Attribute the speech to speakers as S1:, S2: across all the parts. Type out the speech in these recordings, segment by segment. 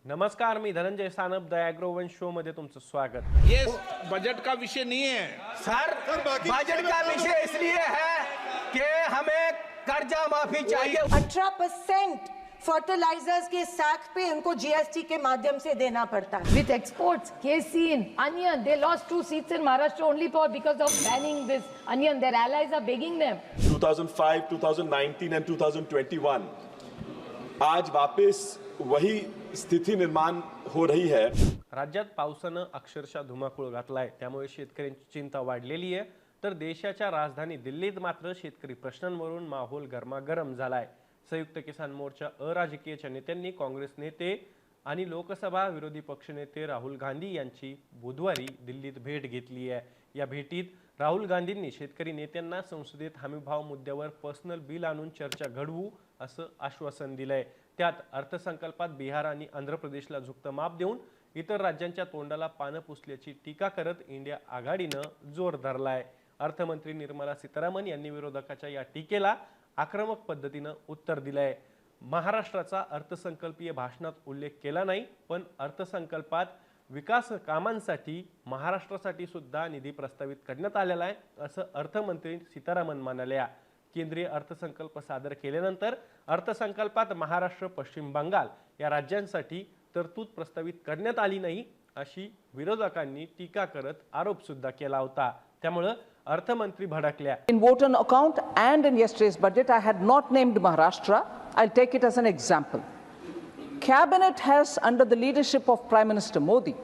S1: नमस्कार, मी Dhananjay Sanap, the Agrowon show मध्ये तुमचं स्वागत।
S2: ये बजट का विषय नहीं है
S3: सर। बजट का विषय इसलिए है कि हमें कर्जा माफी चाहिए।
S4: 18% फर्टिलाइजर्स के सैक पे उनको जीएसटी के माध्यम से देना पड़ता है।
S5: With exports, casein, onion, they lost 2 seats in Maharashtra only because of banning this onion. Their allies are begging them.
S6: 2005, 2019 and 2021 आज वापस वही स्थिती निर्माण हो रही है।
S1: राज्यात पावसानं अक्षरशः धुमाकूळ घातलाय, त्यामुळे शेतकऱ्यांची चिंता वाढलेली आहे। तर देशाच्या राजधानी दिल्लीत मात्र शेतकरी प्रश्नांवरून माहोल गरमागरम झालाय। संयुक्त किसान मोर्चा अराजकीय नेत्यांनी काँग्रेस नेते आणि लोकसभा विरोधी पक्षनेते राहुल गांधी यांची बुधवारी दिल्लीत भेट घेतली आहे। या भेटीत राहुल गांधींनी शेतकरी नेत्यांना संसदेत हमीभाव मुद्द्यावर पर्सनल बिल आणून चर्चा घडवू असं आश्वासन दिलंय। त्यात अर्थसंकल्पात बिहार आणि आंध्र प्रदेशला झुकतं माप देऊन इतर राज्यांच्या तोंडाला पानं पुसल्याची टीका करत इंडिया आघाडीनं जोर धरलाय। अर्थमंत्री निर्मला सीतारामन यांनी विरोधकाच्या या टीकेला आक्रमक पद्धतीनं उत्तर दिलंय। महाराष्ट्राचा अर्थसंकल्पीय भाषणात उल्लेख केला नाही, पण अर्थसंकल्पात विकास कामांसाठी महाराष्ट्रासाठी सुद्धा निधी प्रस्तावित करण्यात आलेला आहे असं अर्थमंत्री सीतारामन म्हणाल्या। केंद्रीय अर्थसंकल्प सादर केल्यानंतर अर्थसंकल्पात महाराष्ट्र, पश्चिम बंगाल या राज्यांसाठी तरतूद प्रस्तावित करण्यात आली नाही अशी विरोधकांनी टीका करत आरोप सुद्धा केला होता। त्यामुळे अर्थमंत्री भडकल्या।
S7: In vote on account and in yesterday's budget, I had not named Maharashtra. I'll take it as an example. Cabinet has, under the leadership of Prime Minister Modi,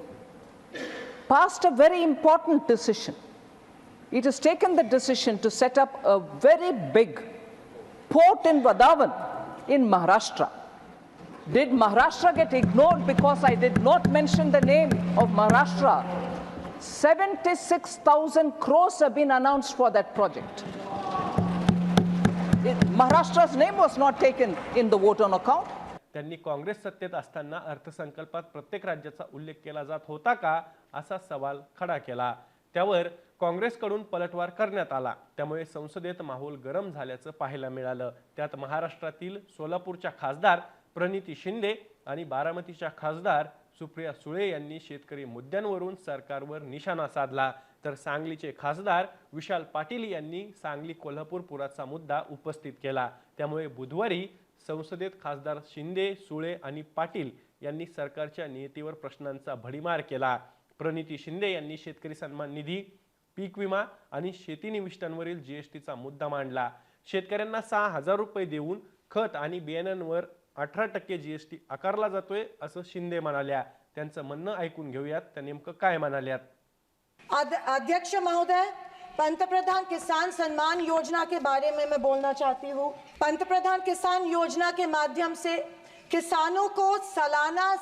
S7: passed a very important decision. It has taken the decision to set up a very big port in Vadavan in Maharashtra. Did Maharashtra get ignored because I did not mention the name of Maharashtra? 76,000 crores have been announced for that project. Maharashtra's name was not taken in the vote on account.
S1: त्यांनी काँग्रेस सत्तेत असताना अर्थसंकल्पात प्रत्येक राज्याचा उल्लेख केला जात होता का असा सवाल खडा केला। त्यावर काँग्रेसकडून पलटवार करण्यात आला। त्यामुळे संसदेत माहोल गरम झाल्याचं पाहायला मिळालं। त्यात महाराष्ट्रातील सोलापूरच्या खासदार प्रणिती शिंदे आणि बारामतीच्या खासदार सुप्रिया सुळे यांनी शेतकरी मुद्द्यांवरून सरकारवर निशाणा साधला। तर सांगलीचे खासदार विशाल पाटील यांनी सांगली कोल्हापूर पुराचा मुद्दा उपस्थित केला। त्यामुळे बुधवारी संसदेत खासदार शिंदे, सुळे आणि पाटील यांनी सरकारच्या नीतीवर प्रश्नांचा भडीमार केला। प्रणिती शिंदे यांनी शेतकरी सन्मान निधी, पीक विमा आणि शेती निविष्ठांवरील जीएसटीचा मुद्दा मांडला। शेतकऱ्यांना 6,000 रुपये देऊन खत आणि बियाण्यांवर 18% जीएसटी आकारला जातोय असं शिंदे म्हणाल्या। त्यांचं म्हणणं ऐकून घेऊयात, त्या नेमकं काय म्हणाल्यात।
S4: अध्यक्ष महोदय, पंतप्रधान किसान सम्मान योजना के बारे में मैं बोलना चाहती हूँ। पंतप्रधान किसान योजना के माध्यम से किसानों को सालाना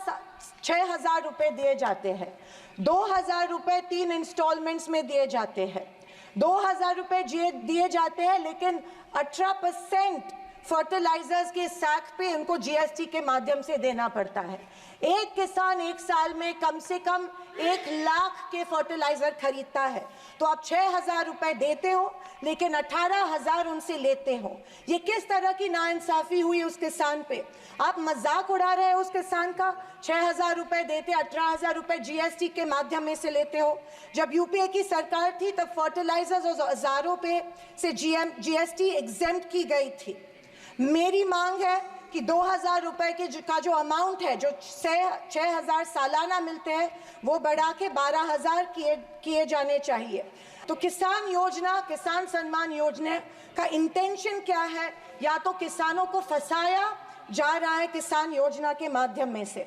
S4: 6,000 रुपए दिए जाते हैं। 2,000 रुपए 3 इंस्टॉलमेंट्स में दिए जाते हैं। 2,000 रुपए दिए जाते हैं, लेकिन 18% फर्टिलाइजर्स के सैक पे उनको जीएसटी के माध्यम से देना पड़ता है। एक किसान एक साल में कम से कम 1 लाख के फर्टिलाइजर खरीदता है, तो आप 6,000 रुपए देते हो लेकिन 18,000 उनसे लेते हो। ये किस तरह की नाइंसाफी हुई उस किसान पे। आप मजाक उड़ा रहे हो उस किसान का। 6,000 रुपए देते, 18,000 रुपए जीएसटी के माध्यम से लेते हो। जब यूपीए की सरकार थी तब फर्टिलाइजर्स और औजारों पे से जीएसटी एग्जेम्प्ट की गई थी। मेरी मांग है कि 2,000 रुपए का जो अमाउंट है, जो 6,000 सालाना मिलते हैं, वो बढ़ा के 12,000 किए जाने चाहिए। तो किसान योजना, किसान सम्मान योजना का इंटेंशन क्या है? या तो किसानों को फंसाया जा रहा है किसान योजना के माध्यम में से।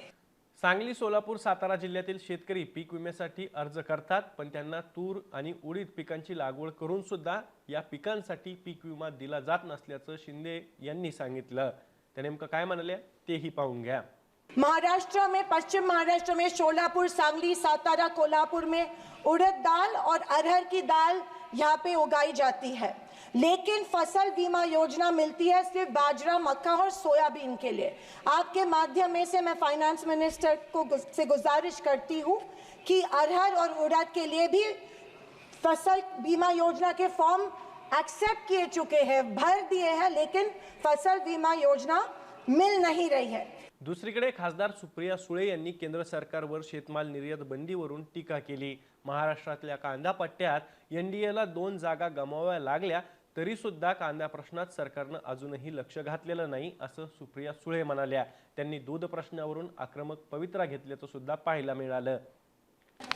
S1: सांगली, सोलापूर, सातारा जिल्ह्यातील शेतकरी पीक विम्यासाठी अर्ज करतात, पण त्यांना तूर आणि उडीद पिकांची लागवड करून सुद्धा या पिकांसाठी पीक विमा दिला जात नसल्याचं शिंदे यांनी सांगितलं। ते नेमकं काय म्हणाले तेही पाहून घ्या।
S4: महाराष्ट्र में, पश्चिम महाराष्ट्र में सोलापुर, सांगली, सातारा, कोल्हापुर में उड़द दाल और अरहर की दाल यहाँ पे उगाई जाती है, लेकिन फसल बीमा योजना मिलती है सिर्फ बाजरा, मक्का और सोयाबीन के लिए। आपके माध्यम से मैं फाइनेंस मिनिस्टर से गुजारिश करती हूँ कि अरहर और उड़द के लिए भी फसल बीमा योजना के फॉर्म एक्सेप्ट किए चुके हैं, भर दिए हैं, लेकिन फसल बीमा योजना मिल नहीं रही है।
S1: दुसरीकडे खासदार सुप्रिया सुळे यांनी केंद्र सरकारवर शेतमाल निर्यात बंदीवरून टीका केली. महाराष्ट्रातल्या कांदा पट्ट्यात एनडीएला 2 जागा गमावाव्या लागल्या तरी सुद्धा कांदा प्रश्नात सरकारनं अजूनही लक्ष घातलेलं नाही असं सुप्रिया सुळे म्हणाल्या. त्यांनी दूध प्रश्नावरून आक्रमक पवित्रा घेतल्याचं सुद्धा पाहायला मिळालं.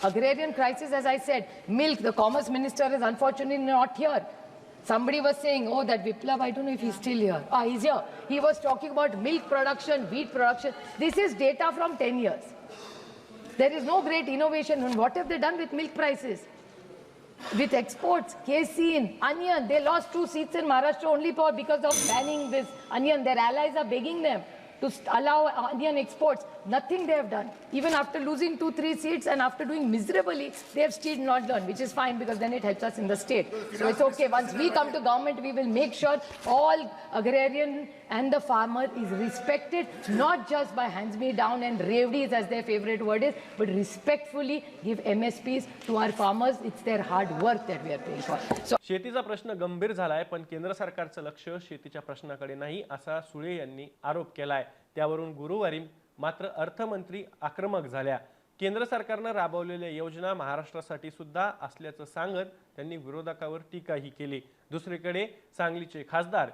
S5: Agrarian crisis, as I said, milk, the commerce minister is unfortunately not here. Somebody was saying, oh, that Viplav, I don't know if he's still here. Ah, he's here. He was talking about milk production, wheat production. This is data from 10 years. There is no great innovation. And what have they done with milk prices? With exports, casein, onion, they lost 2 seats in Maharashtra only because of banning this onion. Their allies are begging them to allow onion exports. Nothing they have done. Even after losing 2-3 seats and after doing miserably, they have still not done, which is fine because then it helps us in the state. So it's okay. Once we come to government, we will make sure all agrarian and the farmer is respected, not just by hands-me-down and revdies as their favorite word is, but respectfully give MSPs to our farmers. It's their hard work that we are paying for. So
S1: शेतीचा प्रश्न गंभीर झालाय पण केंद्र सरकारचं लक्ष शेतीच्या प्रश्नाकडे नाही असा सुळे यांनी आरोप केलाय. त्यावरून गुरुवारी मात्र अर्थमंत्री आक्रमक झाल्या. केंद्र सरकारनं राबवलेल्या योजना महाराष्ट्रासाठी सुद्धा असल्याचं सांगत त्यांनी विरोधकावर टीकाही केली. दुसरीकडे सांगलीचे खासदार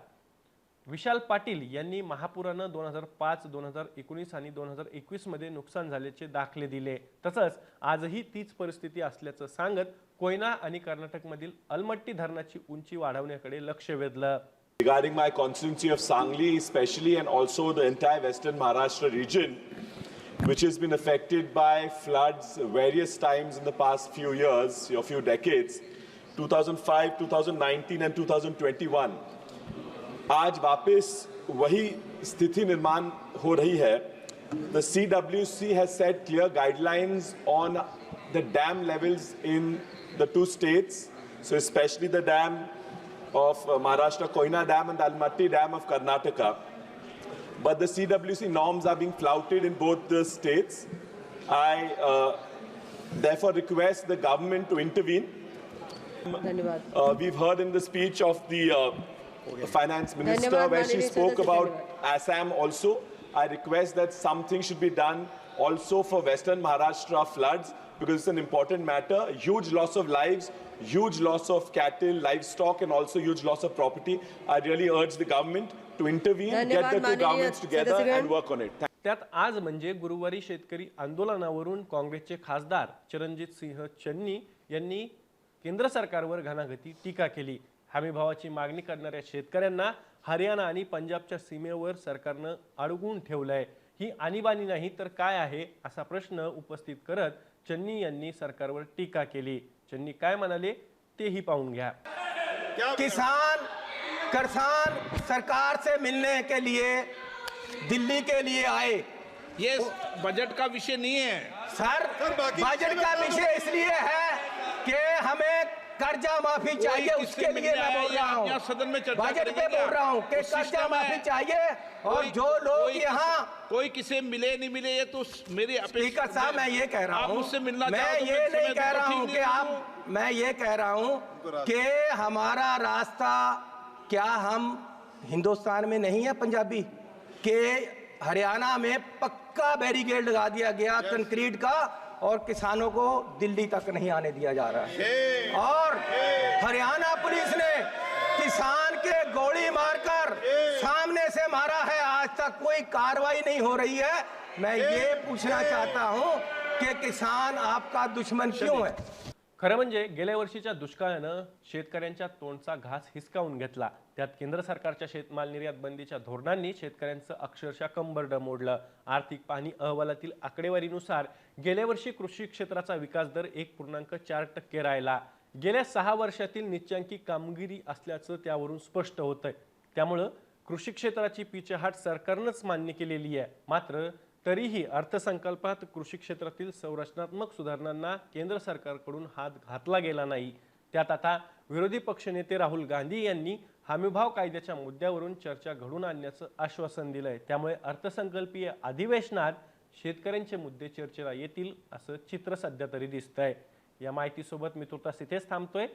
S1: विशाल पाटील यांनी महापुरानं 2005, 2019 आणि 2021 मध्ये नुकसान झाल्याचे दाखले दिले. तसंच आजही तीच परिस्थिती असल्याचं सांगत कोयना आणि कर्नाटकमधील अलमट्टी धरणाची उंची वाढवण्याकडे लक्ष वेधलं.
S6: Regarding my constituency of Sangli especially, and also the entire western Maharashtra region, which has been affected by floods various times in the past few years or few decades, 2005, 2019 and 2021, आज वापस वही स्थिति निर्माण हो रही है. The CWC has set clear guidelines on the dam levels in the 2 states, so especially the dam of Maharashtra, Koyna Dam, and the Almaty Dam of Karnataka. But the CWC norms are being flouted in both the states. I therefore request the government to intervene. We've heard in the speech of the finance minister where she spoke about Assam also. I request that something should be done also for Western Maharashtra floods because it's an important matter. Huge loss of lives, huge loss of cattle, livestock, and also huge loss of property. I really urge the government to intervene, get the 2 governments together and work on it.
S1: त्यात आज म्हणजे गुरुवारी शेतकरी आंदोलनावरून काँग्रेसचे खासदार चरणजित सिंह चन्नी यांनी केंद्र सरकारवर घणाघाती टीका केली. हमीभावाची मागणी करणाऱ्या शेतकऱ्यांना हरियाणा आणि पंजाबच्या सीमेवर सरकारनं अडवून ठेवलंय. ही आणीबाणी नाही तर काय आहे असा प्रश्न उपस्थित करत चन्नी यांनी सरकारवर टीका केली. चन्नी काय म्हणाले तेही पाहून घ्या.
S3: किसान सरकार से मिलने के लिए दिल्ली के लिए आए.
S2: ये बजट का विषय नहीं है
S3: सर, बजट का विषय इसलिए है कि हमें कर्जा माफी चाहिए, उसके लिए मैं बोल रहा हूँ.
S2: सदन में चर्चा
S3: बजट पे बोल रहा हूँ कि कर्जा माफी चाहिए. और जो लोग यहाँ
S2: कोई किसे मिले नहीं मिले ये तो मेरी
S3: स्पीकर साहब मैं ये कह रहा हूँ,
S2: मुझसे मिलना
S3: मैं ये नहीं कह रहा हूँ कि आप, मैं ये कह रहा हूँ कि हमारा रास्ता क्या हम हिंदुस्तान में नहीं है पंजाबी के हरियाणा में पक्का बैरिकेड लगा दिया गया कंक्रीट का और किसानों को दिल्ली तक नहीं आने दिया जा रहा है. और हरियाणा पुलिस ने किसान के गोली मारकर सामने से मारा है. आज तक कोई कार्रवाई नहीं हो रही है. मैं ये पूछना चाहता हूं कि किसान आपका दुश्मन क्यों है?
S1: खरं म्हणजे गेल्या वर्षीच्या दुष्काळानं शेतकऱ्यांच्या तोंडचा घास हिसकावून घेतला. त्यात केंद्र सरकारच्या शेतमाल निर्यात बंदीच्या धोरणांनी शेतकऱ्यांचं अक्षरशः कंबरडं मोडलं. आर्थिक पाहणी अहवालातील आकडेवारीनुसार गेल्या वर्षी कृषी क्षेत्राचा विकास दर 1.4% राहिला. गेल्या 6 वर्षातील निच्चांकी कामगिरी असल्याचं त्यावरून स्पष्ट होतंय. त्यामुळं कृषी क्षेत्राची पिछेहाट सरकारनंच मान्य केलेली आहे. मात्र तरीही अर्थसंकल्पात कृषी क्षेत्रातील संरचनात्मक सुधारणांना केंद्र सरकारकडून हात घातला गेला नाही. त्यात आता विरोधी पक्षनेते राहुल गांधी यांनी हमीभाव कायद्याच्या मुद्द्यावरून चर्चा घडून आणण्याचं आश्वासन दिलंय. त्यामुळे अर्थसंकल्पीय अधिवेशनात शेतकऱ्यांचे मुद्दे चर्चेला येतील असं चित्र सध्या तरी दिसतंय. या माहितीसोबत मी तुर्तास इथेच थांबतोय.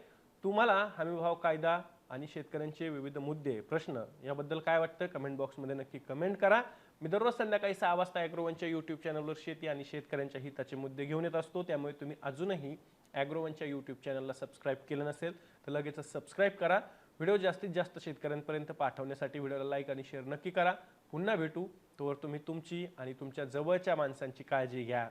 S1: तुम्हाला हमीभाव कायदा आणि शेतकऱ्यांचे विविध मुद्दे प्रश्न याबद्दल काय वाटतं कमेंट बॉक्समध्ये नक्की कमेंट करा. मी दररोज संध्याकाळी 6 वाजता ॲग्रोवनच्या यूट्यूब चॅनलवर शेती आणि शेतकऱ्यांच्या हिताचे मुद्दे घेऊन येत असतो. त्यामुळे तुम्ही अजूनही ॲग्रोवनच्या यूट्यूब चॅनलला सबस्क्राईब केलं नसेल तर लगेचच सबस्क्राईब करा. व्हिडिओ जास्तीत जास्त शेतकऱ्यांपर्यंत पाठवण्यासाठी व्हिडिओला लाईक आणि शेअर नक्की करा. पुन्हा भेटू. तोवर तुम्ही तुमची आणि तुमच्या जवळच्या माणसांची काळजी घ्या.